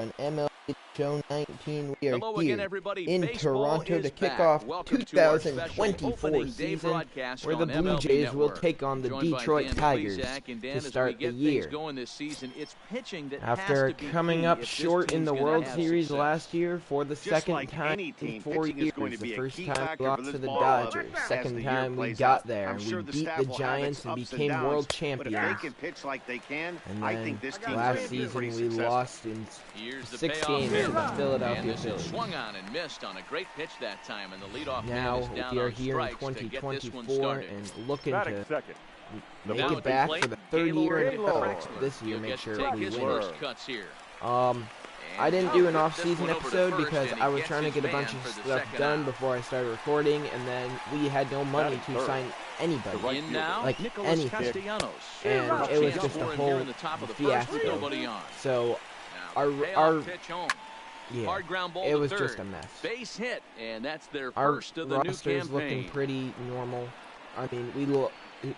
on MLB Show 19. We are Hello here again, everybody. in Baseball Toronto to is kick back. off Welcome to our 2024 special opening day season, broadcast where the on Blue MLB Jays will Network. take on the Joined by Detroit Dan Tigers Plesac, and Dan, to as we start the get year. things going this season, it's pitching that After has to be coming key up if this short in team's the gonna World have Series success. last year for the second like time any team, in 4 pitching is years. going to The be a first key time we factor lost for to this the ball club Dodgers. as Second the year time we plays got out. there I'm and sure we the beat staff the will have Giants its and ups became downs, world but if they champions. can pitch like they can, And I then think this team's last going to be season pretty we successful. lost in Here's the 6 payoff games pitch. to the And Philadelphia this is Phillies. swung on and missed on a great pitch that time, and the leadoff man Now is down we are on here in strikes to get this one 2024 started. and looking Batting to second. make Now it at the back plate, for the third year in a Gaylord. row. This year, He'll make get sure to take we his win. first cuts here. I didn't do an off-season This one over to episode first, because and he I was gets trying to his get a man bunch of for the stuff second done out. before I started recording, and then we had no money Batting to third. sign anybody. The right In fielder. now, Like Nicholas anything. Castellanos. And First it was chance just for a him whole here in the top of the first fiasco. with nobody on. So, Now, our- the payoff our- pitch home. yeah, Hard ground ball it to was third. just a mess. Base hit, and that's their Our first of the new roster is looking campaign. pretty normal. I mean,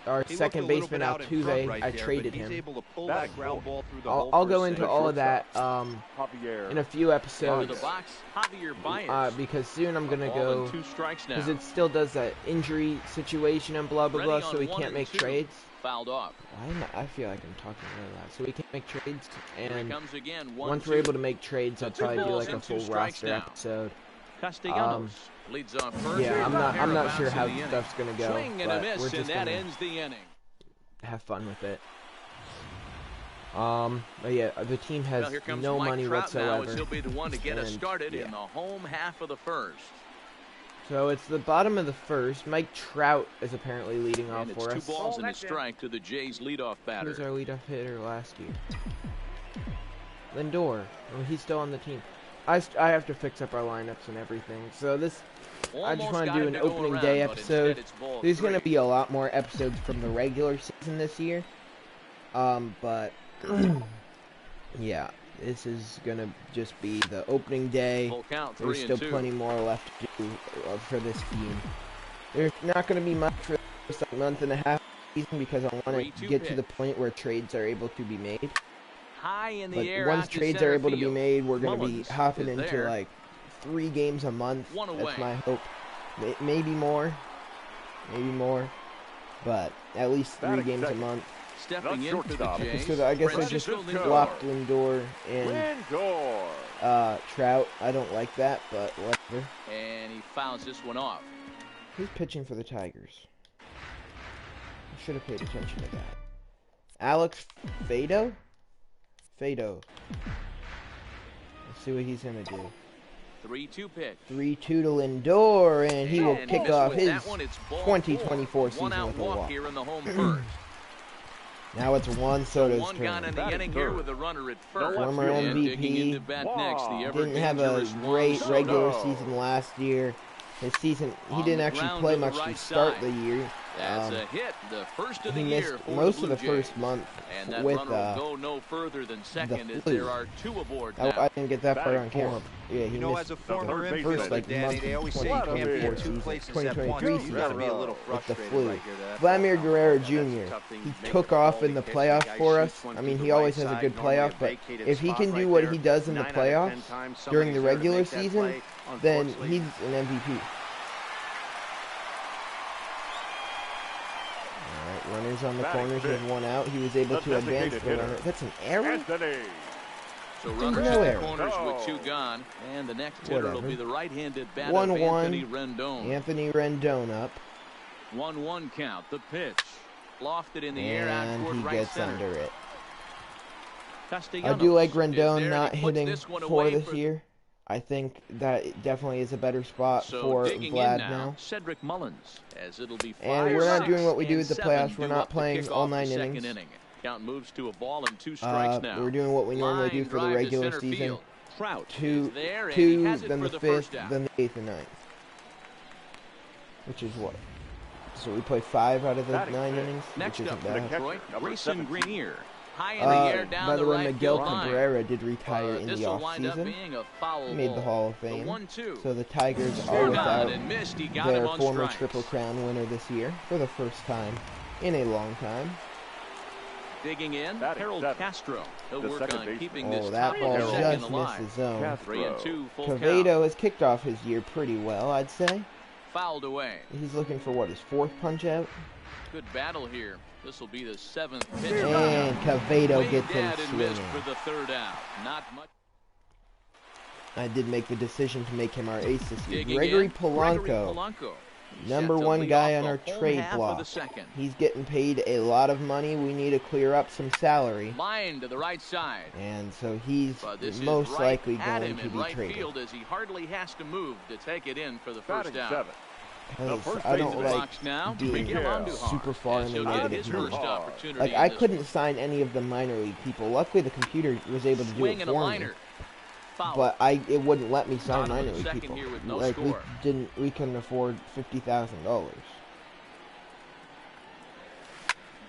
our He second looked a little baseman bit out in front Altuve, right I there, traded but he's him. able to pull That's that ground ball through the I'll hole go for a into single. all of that Javier. in a few To episodes the box, Javier Baez. because soon I'm gonna Ball go. and 2 strikes now. Because it still does that injury situation and blah blah Ready blah, on so we 1 can't and make 2. trades. Fouled off. I feel like I'm talking really loud. So we can't make trades, Here he and comes again. once 1-2. we're able to make trades, So I'll 2 probably do balls like a and 2 full strikes roster now. episode. Castellanos leads off first. Yeah, I'm Pair not of sure outs how in the stuff's gonna go, Swing and a but miss, we're and just that gonna ends the inning. have fun with it. But yeah, the team has Well, here comes no Mike money Trout now, whatsoever. as he'll be the one to get us And, started yeah. in the home half of the first. So it's the bottom of the first. Mike Trout is apparently leading off And it's for 2 us. balls and a strike to the Jays leadoff He was batter. our leadoff hitter last year. Lindor. Well, he's still on the team. I have to fix up our lineups and everything. So this, I just Almost want to got do him an to go opening around, day but instead episode. it's ball There's going to 3. be a lot more episodes from the regular season this year. But yeah, this is going to just be the opening day. Full count, There's 3 still and 2. plenty more left to do for this team. There's not going to be much for the first month and a half of the season because I want 3-2 to get to the pitch. point where trades are able to be made. High in the But air once out to trades center are able to be field. made, we're going to be Mullins hopping is into there. like 3 games a month. 1 away. That's my hope. Maybe more. But at least 3 Batting games a second. month. Stepping Not in for the shortstop. Jays. So I guess I just Francisco Lindor. flopped Lindor and Lindor. Trout. I don't like that, but whatever. And he fouls this one off. Who's pitching for the Tigers? I should have paid attention to that. Alex Fado? Fado. Let's see what he's going to do. 3-2 pitch. 3-2 to Lindor, and he will And kick missed off with his that one. It's ball 2024 4. season One out with a walk walk. here in the home first. Now it's Juan Soto's One gone in turn. the inning here with a runner at first. Former And MVP. digging into bat next, the ever Didn't have a dangerous Juan great Soto. regular season last year. His season, he On didn't the actually ground play to the much to right start side. the year. That's a hit, the first of the He year missed for most the of the Blue Jays. first month And that with runner will go no further than second as flu. there are 2 aboard now. I didn't get that part on Batting camera. fourth. Yeah, he You know, missed as a former third first infielder, like Danny, month they of always say you can't be 2024 in 2 season, places at once. 2023 You gotta be a season little with the frustrated flu. right here. That Vladimir ball Guerrero foul, that's a Jr. tough thing to He make took the off ball in the because playoffs guy for shoots us. one I to mean, the he right always has a side, good normally a playoff, but vacated if he spot can right do what there. he does in the 9 out of 10 playoffs times during the somebody's there to regular make that season, play. then Unfortunately, he's an MVP. Alright, runners on the Batting corners fifth. with 1 out. He was able The to advance designated the runner. hitter. That's an error? Anthony. So runners No in the error. corners No. with 2 gone. And the next hitter will Whatever. be the right-handed batter 1-1. Anthony Rendon. Anthony Rendon up, 1-1 count. The pitch. Lofted in the air out and toward he right gets center. under it. I Castellanos do like is there, Rendon and not he puts hitting this one 4 away this for the- year. I think that definitely is a better spot So for digging Vlad in now, now. Cedric Mullins, as it'll be 5, And we're not 6, doing what we do and with the 7 playoffs. We're due not up to playing kick all off the 9 second innings. inning. Count moves to a ball and 2 strikes now. We're doing what we normally do Line for the drive to regular center season. field. Trout Two, is there, and he has it then for the the first 5th, out. then the 8th and 9th. Which is what? So we play 5 out of the Batting 9 fifth. innings, Next which up isn't for bad. Detroit, Number Grayson 17. Greenier. High in the air down By the way, right Miguel field line. Cabrera did retire in This the will wind up offseason. being a foul He made the ball. Hall of The Fame. 1-2. So the Tigers are Swung on without and missed. He got him their on former strikes. Triple Crown winner this year for the first time in a long time. Digging in, Batting Harold seventh, Castro. He'll the work second on baseman. keeping Oh, this that top ball of the second just missed alive. the zone. 3-2, full count. Cavado has kicked off his year pretty well, I'd say. Fouled away. He's looking for, what, his 4th punch-out? Good battle here. This will be the 7th pitch. And Cavado Way gets him dead and missed swinging. for the 3rd out. Not much. I did make the decision to make him our ace this year. Digging Gregory in, Polanco. He's Number set to 1 lead guy off on our the home trade half of block. the second. He's getting paid a lot of money. We need to clear up some salary. Line to the right side. And so he's But this most is right likely at going him to in be right traded. field as he hardly has to move to take it in for the first Batting down. seventh. Because I don't like Box now. being Miguel Andujar, super far as in the he'll get negative his first moves. opportunity Like, in I this couldn't one. sign any of the minor league people. Luckily, the computer was able to do Swing it and a for me. liner. Foul. But it wouldn't let me sign Bottom of minor the league second people. here with no Like, score. we couldn't afford $50,000.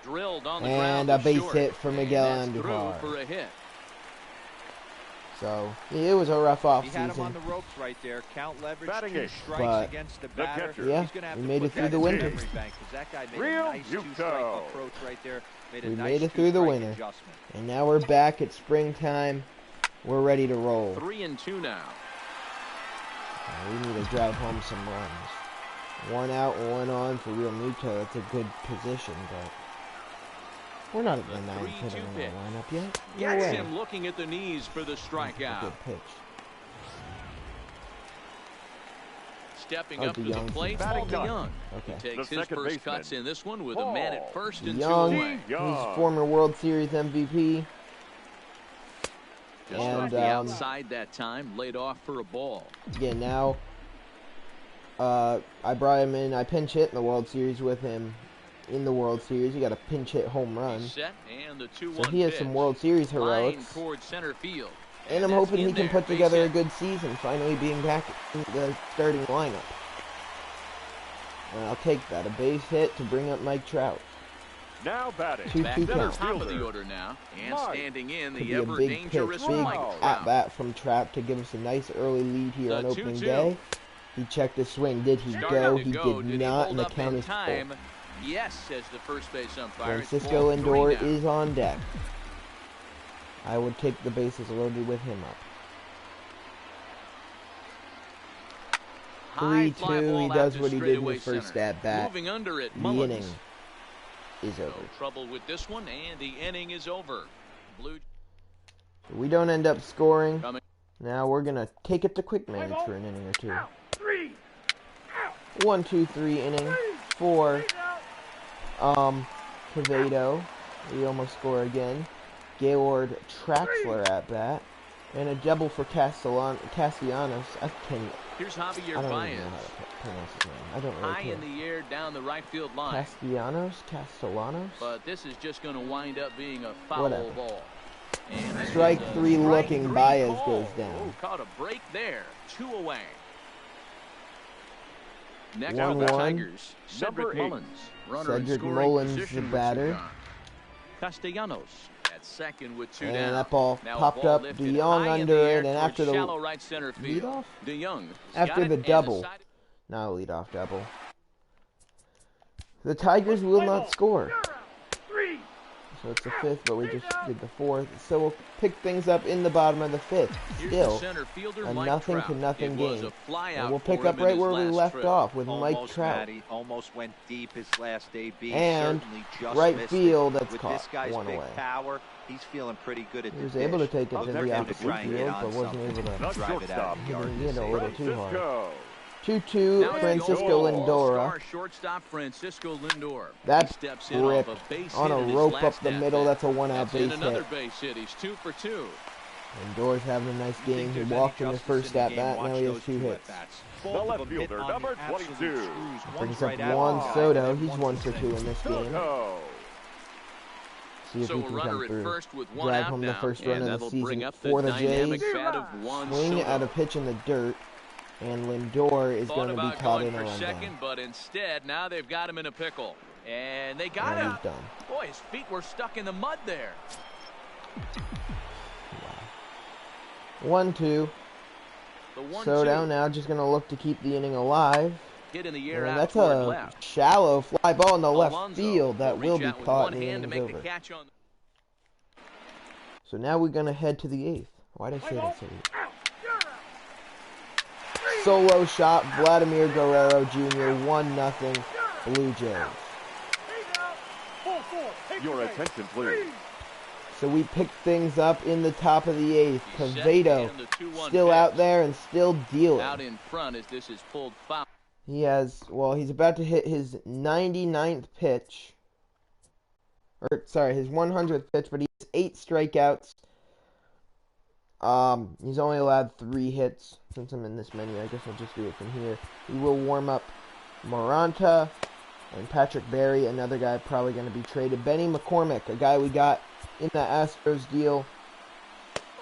Drilled on the And ground a to base short. hit for And Miguel that's through Andujar. for a hit. So, it was a rough He had him on offseason. the ropes right there. Count leverage, Batting 2 eighth. strikes But- against the The batter. catcher. Yeah, He's gonna have we to made put it through that the in winter. memory bank, 'cause that guy made Real a nice Yuko. 2-strike approach right there. Made a We nice made it through the 2-strike winter. adjustment. And now we're back at springtime. We're ready to roll. 3-2 now. We need to drive home some runs. 1 out, 1 on for Real Muto. That's a good position, but we're not at the 9th 3-2 hitter in pitch. the lineup yet. No Gets way. him looking at the knees for the That's a strikeout. good pitch. Stepping Oh, up to the DeYoung's plate, batting Paul done. DeYoung. Okay. He takes The his second first baseman. cuts in this one with a man at first and 2 Young, away. who's former World Series MVP. Just And, off the outside that time, laid off for a ball. Yeah, now I brought him in. I pinch hit in the World Series with him. In the World Series, he got a pinch hit home run. He's set and the 2-1 So he has pitch. some World Series Line heroics. towards center field. And I'm that's hoping he in can there. put Base together a hit. good season, finally being back in the starting lineup. And I'll take that. A base hit to bring up Mike Trout. Now batting. 2-2 Back to the count. top of the Fielder. order now. And Mike. standing in Could the be a ever big pitch, dangerous big Mike Wow. Trout. at bat from Trout to give us a nice early lead here The on opening 2-2. day. He checked his swing. Did he Started go? to He go. did Did not, he and the hold up count in is full. time? Yes, says the first base umpire. It's Francisco ball 3 Lindor now. is on deck. I would take the bases loaded with him up. High fly 3-2. ball He out does to what he did in straightaway his first center. at bat. Moving under it, The Mullins. inning is No over. trouble with this one, and the inning is over. Blue We don't end up scoring. coming. Now we're gonna take it to quick manage for an inning or two. 1, 2, 3 inning. 4. Cavado. We almost score again. Gaylord Traxler at bat. And a double for Castellanos. I can't. Here's I Javier don't even Baez. know how to pronounce his name. I don't High really in the air down the right field line. Castellanos? But this is just going to wind up being a foul Whatever. ball. And this Strike is a 3 strike looking 3 Baez call. goes down. Oh, caught a break there. 2 away. Next 1-1. up, the Tigers. Number Cedric 8. Mullins. Runner in Cedric scoring Mullins, the position with batter. 2 gone. Castellanos at second with 2 And down. that ball Now a popped ball up. lifted DeYoung high in under the air it, and towards after the shallow right center field. leadoff? DeYoung After got the it and double. decided- Not a leadoff double. The Tigers will not score. So it's the 5th, but we just did the 4th. So we'll pick things up in the bottom of the 5th. Here's Still, the center fielder, a Mike nothing Trout. to nothing It was game. a fly And out we'll pick for up him in right his where we last left trip. off with Mike Almost, Trout. Matty. Almost went deep his last AB. And Certainly just right missed field, it. that's With caught. this guy's 1 big away. power, he's feeling pretty good at He the was able to dish. take it I'll to never the get opposite try and hit field, on but wasn't something. able to The Drive it out shortstop. of the yard. hit a little too hard. Francisco. 2-2, Now it's the Francisco All-Star Lindor. shortstop Francisco Lindor. That He steps in rip off a base on hit a in his rope up last the at middle. bat. That's a 1-out That's in base another hit. base hit. He's 2 for 2. Lindor's having a nice game. He Think walked there's in his any first justice in at the bat. game? Now Watch he has those 2 two hits. at-bats. The Both left of them hit fielder, on the number absolute 22. screws. Brings One's up right at Juan him, Soto. and He's one's 1 for the 2 same. in this game. Soto. See if So he a can runner come at through. first with 1 Drag out home now, the first and run of the that'll season bring up for the dynamic Jays. bat of Juan Swing Soto. at a pitch in the dirt, and Lindor is Thought going to be about caught going in a for rundown. second, but instead now they've got him in a pickle, and they got And him. he's done. Boy, his feet were stuck in the mud there. 1-2. The 1-2 Soto now just going to look to keep the inning alive. hit in the air And out that's toward a left. shallow fly ball in the left Alonso field that will reach be out with caught one and the hand to inning's make over. the catch on. So now we're going to head to the 8th. Why did I say that? Solo shot, Vladimir Guerrero Jr., 1-0, Blue Jays. Your attention, please. So we pick things up in the top of the 8th. Cavado still out there and still dealing. Out in front as this is pulled foul. He has, well, he's about to hit his 99th pitch. Or, sorry, his 100th pitch, but he has 8 strikeouts. He's only allowed 3 hits. Since I'm in this menu, I guess I'll just do it from here. We will warm up Moranta and Patrick Berry, another guy probably going to be traded. Benny McCormick, a guy we got in the Astros deal.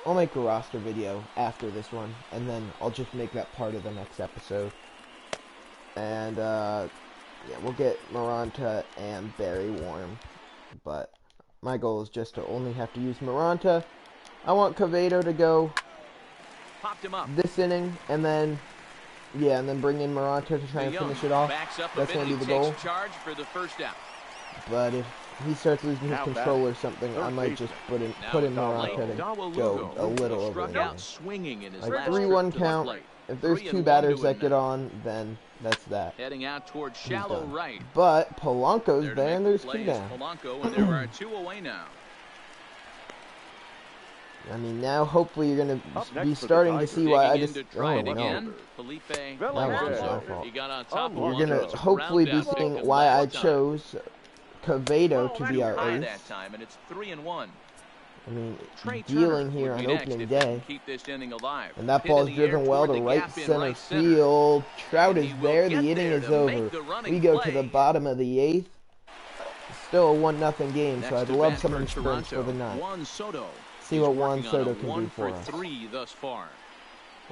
I'll make a roster video after this one, and then I'll just make that part of the next episode. And, yeah, we'll get Moranta and Berry warm. But my goal is just to only have to use Moranta. I want Cavado to go Popped him up. this inning, and then, yeah, and then bring in Moranta to try and finish it off. That's going to be the goal. Charge for the first out. But if he starts losing his control or something, I might just put in Moranta to go a little over the inning. Swinging in his Like last 3-1 trip to the count. plate. If there's 3-1 2 batters doing that get on, then that's that. Heading out towards shallow done. right. But Polanco's There to there, make and the there's play 2 is down. Polanco, and there are 2 away now. I mean, now hopefully you're going Up to next be for the starting to Tigers. see why I Digging just... in to try it Oh, again. no. Felipe That was my Alonso. fault. He got on top of We're one. going to hopefully be seeing why I chose Cavado to be our High ace. that time, and it's 3-1. I mean, Trey dealing Turner here would on be next opening if he can day. keep this inning alive. And that Hit ball's in the air driven well toward to the right gap in center right center. field. Trout And is he will there. The get inning there is to over. make the running We go to play. the bottom of the 8th. Still a 1-0 game, Next so I'd to love bat some for sprints for the Toronto, 9th. Juan Soto. See He's what Juan working on Soto a can do 1 for for us. 3 thus far.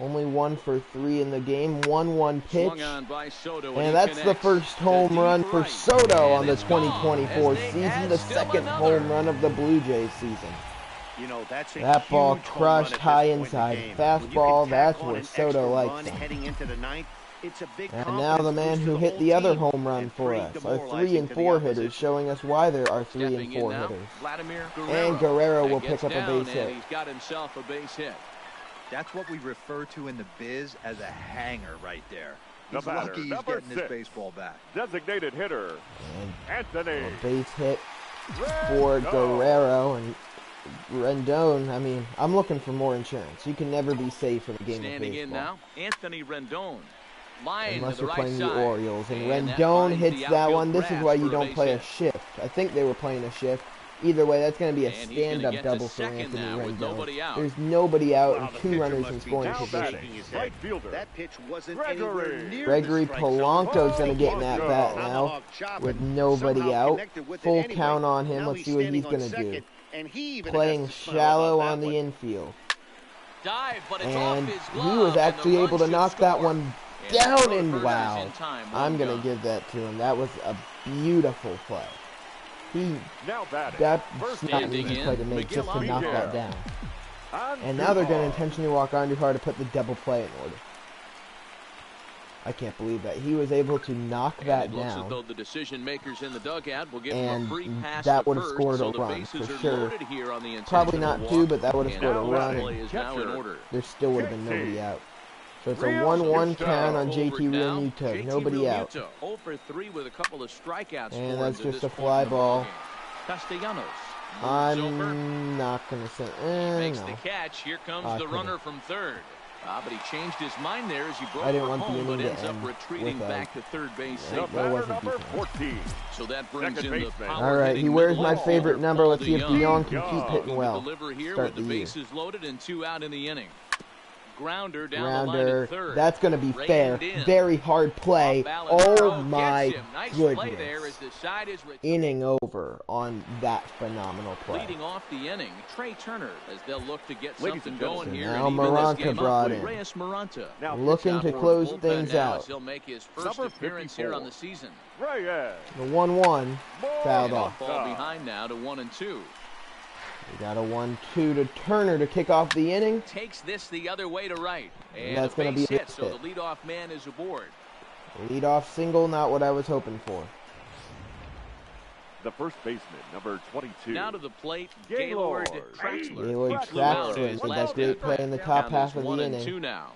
Only 1 for 3 in the game. 1-1 pitch. Swung on by Soto, And he that's the connects. first To home deep run for right. Soto on And the it's gone 2024 as they season. add The still second another. home run of the Blue Jays season. You know, that's a That ball huge home crushed run at high this point in the inside. game. Fastball, When you can that's tack on where an Soto extra likes run him. heading into the 9th, it's a big And now the confidence man boost who for the hit whole the other team, home run and for pretty us. Our 3 demoralizing and to 4 the hitters opposition. showing us why there are 3 and Stepping in 4 now, hitters. Vladimir And Guerrero will That pick gets up a down, base and hit. he's got himself a base hit. That's what we refer to in the biz as a hanger right there. The He's batter, lucky he's number getting his 6. baseball back. Designated hitter, And Anthony. a base hit for Guerrero. And Rendon, I mean, I'm looking for more insurance. You can never be safe in a game Standing of in baseball. now, Anthony Rendon. Line Unless to the you're right playing side. the Orioles. And that Rendon finds hits the that outfield one. This is grass why for you a don't base play a hit. shift. I think they were playing a shift. Either way, that's going to be a And he's gonna stand-up get to double for second Anthony now with nobody Rendon. out. There's nobody out Wow, and the 2 pitcher runners must in be scoring Now position. batting, his right head. fielder. That pitch wasn't Gregory. anywhere near Gregory the strike zone. Polanco's going to get in at Oh, bat Polanco. now Tomahawk chop with and nobody somehow out. connected with it Full anyway. count on him. Now Let's see what standing he's on going to do. second, and he even Playing has to smile shallow about on that the one. infield. Dive, but it's And off his he glove, was and the actually run able to should knock that score. one And down, the and first wow. is in time, I'm one going to gone. give that to him. That was a beautiful play. Now batting. That's First not an standing easy in, play to make, Miguel just to knock Andujar. that down. On And now they're going to Duval. intentionally walk Andujar to put the double play in order. I can't believe that. He was able to knock And that it looks as down. though the decision makers in the dugout will give him And a free pass that to would have first, scored so a the run, bases for are sure. loaded here on the Probably intentional not walk. 2, but that would have And scored a now run. the play is now in Catcher. order. There still would have been JT. nobody out. So it's a Real 1-1 Muto. count on JT Over now, Realmuto. JT Nobody out. Realmuto, 0 for 3 with a couple of strikeouts. And for him that's to just this a point fly in the ball. ballgame. Castellanos moves over, I'm not going to say, makes no. the catch. Here comes I the couldn't. runner from third. But he changed his mind there as he broke I didn't for want the home, but inning to ends up end retreating with a- back to third base. The That batter, wasn't number defense. 14. So that brings Second in the baseman. power All right, hitting he wears middle my infielder, favorite number. Paul Let's see if DeYoung. DeYoung can Young. keep hitting well. Deliver here Start with the the year. bases loaded and 2 out in the inning. Grounder down the line Grounder. at third. That's going to be fair. Reined in. Very hard play. Off-balance Oh throw my gets him. Nice play there as goodness. the side is Inning over on that phenomenal play. leading off the inning. Trey Turner as they'll look to get Ladies something and going gentlemen, here now and even this Moranta game brought up. in. Reyes Moranta. Now Looking Out to for close the bullpen things now out. as he'll make his first Number appearance here 54. on the season. Reyes. The 1-1 fouled And off. fall behind now to 1-2. We got a 1-2 to Turner to kick off the inning. Takes this the other way to right. And That's a gonna base be a hit, big so hit. the leadoff man is aboard. Leadoff single, not what I was hoping for. the first baseman, number 22. Now to the plate, Gaylord Gaylord Traxler. Gaylord He flew out Traxler his with last that great inning. play in the top Count half is of the 1-2 inning. now.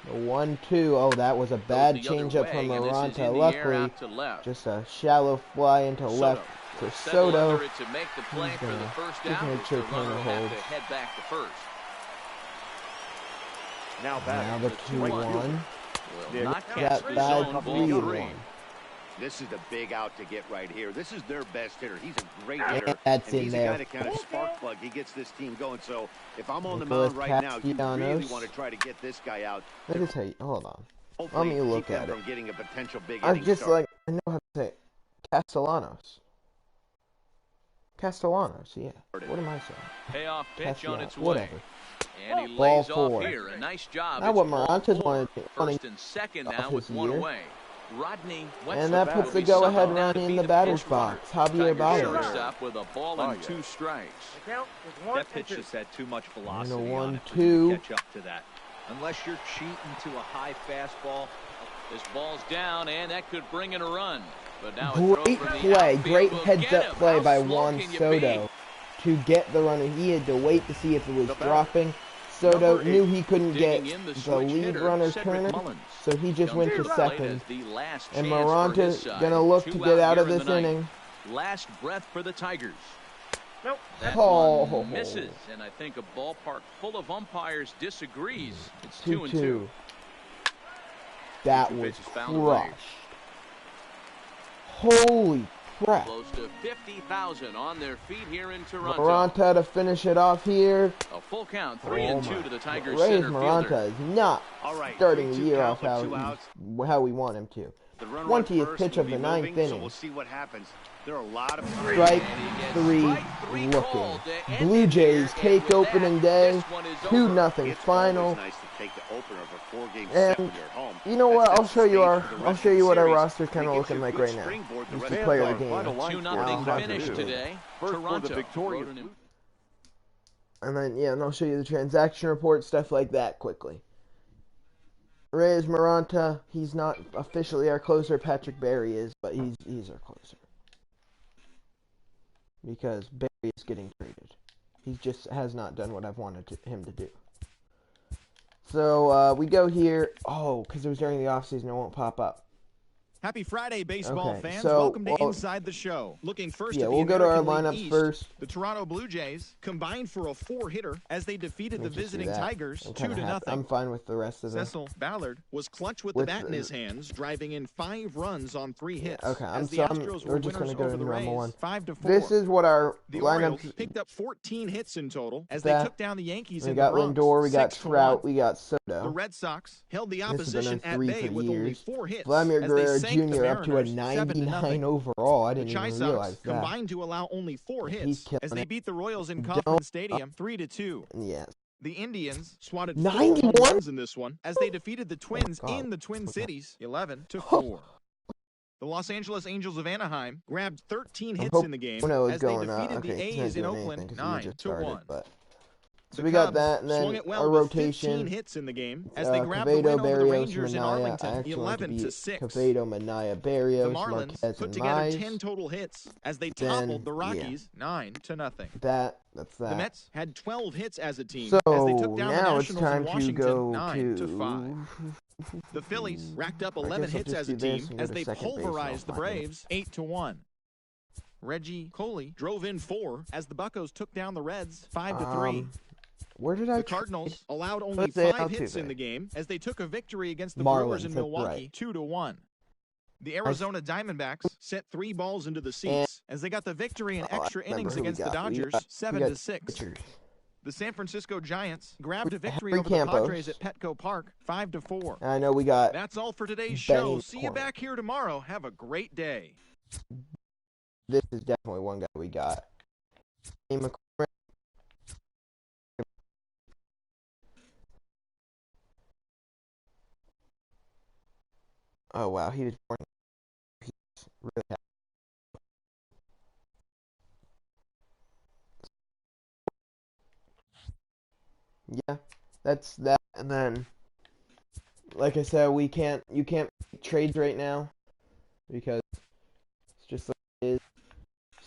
The 1-2. Oh, that was a bad Goes the other changeup way, from and this is Maranta. in the air Luckily, out to left. just a shallow fly into Soto left for will settle Soto. under it to make the play He's for the gonna first give out. him a The true runner corner will have hold. to head back to first. Now Now batting, the the 2-1. Will not catch That the bad zone, ball 3-1. 3. This is the big out to get right here. This is their best hitter. He's a great And hitter. that's and in he's there. a guy that kind of spark plug. He gets this team going. So if I'm on the Nicholas mound right now, you really Castellanos. want to try to get this guy out. Let me tell you. Hold on. Hopefully Let me look keep them at it. from getting a potential big I inning just start. I know how to say it. Castellanos. Castellanos, yeah. What am I saying? Payoff pitch on its way. Whatever. And he Ball lays 4. off here. A nice job. Now It's what ball Moranta's 4. wanting First and second off now with his one year. away. Rodney And that puts the go-ahead run in the batter's box. Javier Baez. Shortstop with a ball and 2 strikes. That pitch just had too much velocity And a on it for 1-2. you to catch up to that. Unless you're cheating to a high fastball. This ball's down, and that could bring in a run. But now a throw Great from the play. outfield Great will heads-up get him. play How by slow Juan can you Soto to get the runner. He had to wait to see if it was The batter, dropping. Soto number knew 8. he couldn't get Digging in the the switch lead hitter, runner Cedric Turner, Mullins. so he just went to Comes plate second. as the last And chance for his Moranta's side. gonna look to 2 get out of here in this the ninth. inning. Last breath for the Tigers. That Oh. one misses, and I think a ballpark full of umpires disagrees. It's 2-2. 2-2. That Two was pitches fouled away. crushed. Holy crap. Close to 50,000 on their feet here in Toronto. Maranta to finish it off here. A full count, Oh 3-2 my. to the Tigers Reyes center Maranta fielder. is not All right, starting the 3-2 year count off with 2 outs. how we want him to. The runner on 20th first pitch will of be the 9th moving, so inning. we'll see what happens. There are a lot of Strike And he gets 3 strike 3 looking. called to end Blue it Jays here, and take with opening that, day. this one is 2-0 It's final. always nice to take the opener of a 4-game set when And you're at home. you know what? That I'll sets show the you stage our for the I'll rest show of you the what our series. roster's kind It of gives you looking a like good right now. springboard the Just rest to of play the our way. game. Final line 2-0 score, finish 2. today. First for Toronto the victorious wrote an- And then yeah, and I'll show you the transaction report, stuff like that quickly. Reyes Maranta, he's not officially our closer. Patrick Barry is, but he's our closer. Because Barry is getting traded. He just has not done what I've wanted him to do. So we go here. Oh, because it was during the offseason, it won't pop up. Happy Friday, baseball Okay, fans. so, Welcome to well, Inside the Show. Looking first Yeah, at the we'll go to our American League lineups East, first. The Toronto Blue Jays combined for a 4-hitter as they defeated the Let me just do visiting that. Tigers I'm kinda 2-0. I'm fine with the rest of them. Cecil Ballard was clutch with the With bat in the- his hands, driving in 5 runs on 3 hits. Okay, as the we're Astros were just winners gonna go over to the normal Rays, one. 5-4. This is what our The Orioles lineups. picked up 14 hits in total as That- they took down the Yankees We in got the Bronx, Lindor, we got 6-1. Trout, we got Soto. The Red Sox held the This has been opposition a at 3 bay for with only years. 4 hits. Vladimir as they Guerrero sank the Jr. up to a Mariners 99 7-0. overall. I The didn't Chi even Sox realize that. combined to allow only 4 He's hits killing as they it. beat the Royals in Don't- Kauffman Stadium 3-2. Yes. The Indians swatted 91? 4 home runs in this one as they defeated the Twins God. in the Twin Cities 11-4. The Los Angeles Angels of Anaheim grabbed 13 hits in the game Uno is as they going defeated okay, the it's A's not in doing Oakland anything 'cause we just started, 9-1. but- So The we got Cubs that, and swung then it well our with 15 rotation. hits in the game as they grabbed the Cavedo, win over the Barrios, Rangers in Minaya. I Arlington actually want to beat 11-6. Cavedo, Minaya, The Barrios, Marlins Marquez, put and together Mize. 10 total hits as they Then, toppled the yeah. Rockies 9-0. That's that. The Mets had 12 hits as a team So as they took down the now it's Nationals time in to Washington go 9-5. The Phillies racked up 11 guess I'll hits just as a do this team and go as to they second base, and I'll pulverized the find it. Braves 8-1. Reggie Coley drove in 4 as the Buccos took down the Reds 5-3. Where did I? The Cardinals allowed only Let's say 5 hits Altuve. in the game as they took a victory against the Marlins, Brewers in that's Milwaukee right. 2-1. The Arizona Diamondbacks sent 3 balls into the seats as they got the victory in I extra remember innings who we against the got. We Dodgers got 7-6. pitchers. The San Francisco Giants grabbed a victory Henry over the Campos. Padres at Petco Park 5-4. And I know we got. That's all for today's Benny show. See you McCormick. back here tomorrow. Have a great day. This is definitely one guy we got. Benny McCormick. Oh wow, he was born. He's really happy. Yeah, that's that. And then, like I said, you can't make trades right now because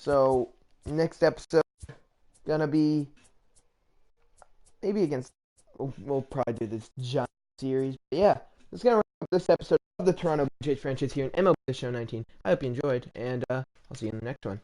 So next episode gonna be maybe against. We'll probably do this Giant series. But yeah, that's gonna wrap up this episode of the Toronto Blue Jays franchise here in MLB The Show 19. I hope you enjoyed, and I'll see you in the next one.